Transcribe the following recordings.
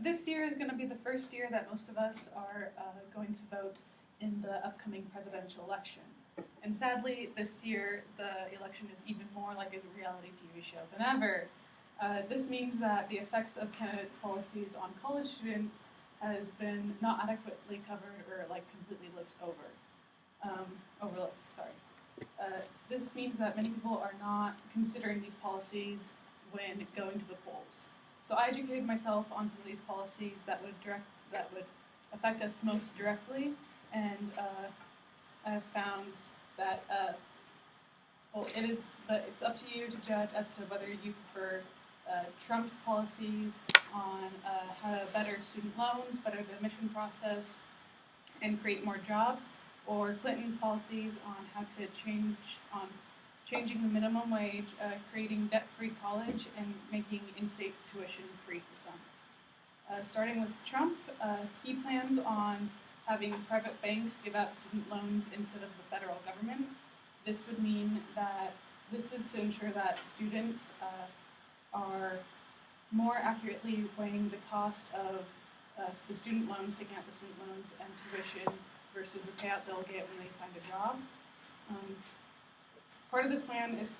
This year is going to be the first year that most of us are going to vote in the upcoming presidential election. And sadly, this year, the election is even more like a reality TV show than ever. This means that the effects of candidates' policies on college students has been not adequately covered or completely overlooked. This means that many people are not considering these policies when going to the polls. So I educated myself on some of these policies that would affect us most directly, and I've found that it's up to you to judge as to whether you prefer Trump's policies on how to better student loans, better the admission process, and create more jobs, or Clinton's policies on how to changing the minimum wage, creating debt-free college, and making in-state tuition free for some. Starting with Trump, he plans on having private banks give out student loans instead of the federal government. This would mean that this is to ensure that students are more accurately weighing the cost of the student loans, taking out the student loans and tuition versus the payout they'll get when they find a job. Part of this plan is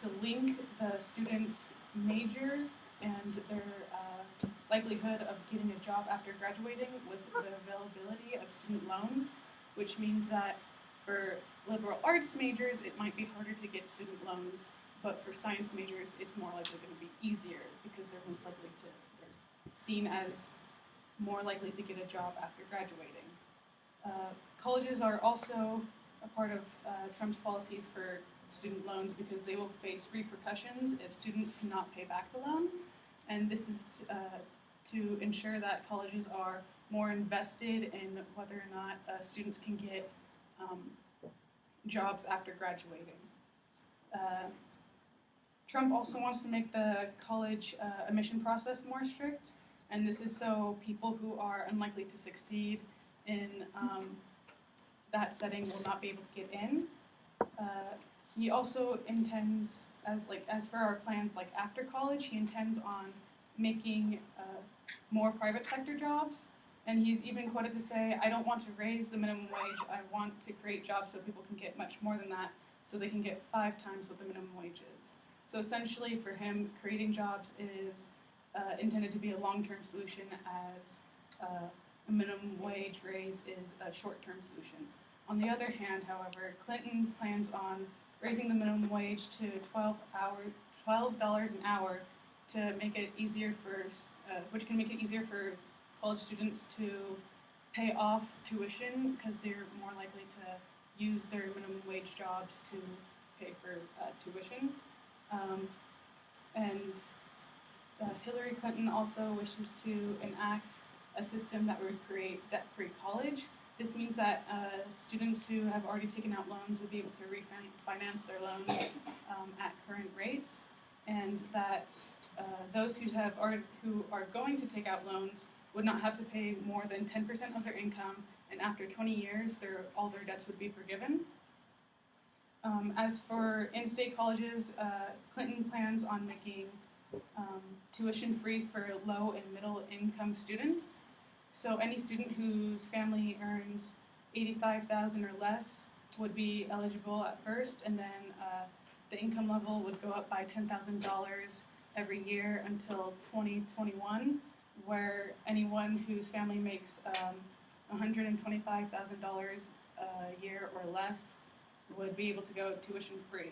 to link the student's major and their likelihood of getting a job after graduating with the availability of student loans, which means that for liberal arts majors, it might be harder to get student loans, but for science majors, it's more likely going to be easier because they're seen as more likely to get a job after graduating. Colleges are also a part of Trump's policies for student loans because they will face repercussions if students cannot pay back the loans, and this is to ensure that colleges are more invested in whether or not students can get jobs after graduating. Trump also wants to make the college admission process more strict, and this is so people who are unlikely to succeed in that setting will not be able to get in. He also intends, as for our plans after college, he intends on making more private sector jobs, and he's even quoted to say, "I don't want to raise the minimum wage, I want to create jobs so people can get much more than that, so they can get 5 times what the minimum wage is." So essentially for him, creating jobs is intended to be a long-term solution, as a minimum wage raise is a short-term solution. On the other hand, however, Clinton plans on raising the minimum wage to $12 an hour to make it easier which can make it easier for college students to pay off tuition because they're more likely to use their minimum wage jobs to pay for tuition. Hillary Clinton also wishes to enact a system that would create debt-free college. This means that students who have already taken out loans would be able to refinance their loans at current rates, and that those who are going to take out loans would not have to pay more than 10% of their income, and after 20 years, all their debts would be forgiven. As for in-state colleges, Clinton plans on making tuition free for low and middle income students. So any student whose family earns $85,000 or less would be eligible at first, and then the income level would go up by $10,000 every year until 2021, where anyone whose family makes $125,000 a year or less would be able to go tuition free.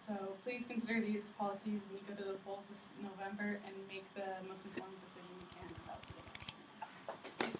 So please consider these policies when you go to the polls this November and make the most informed decision you can about the election.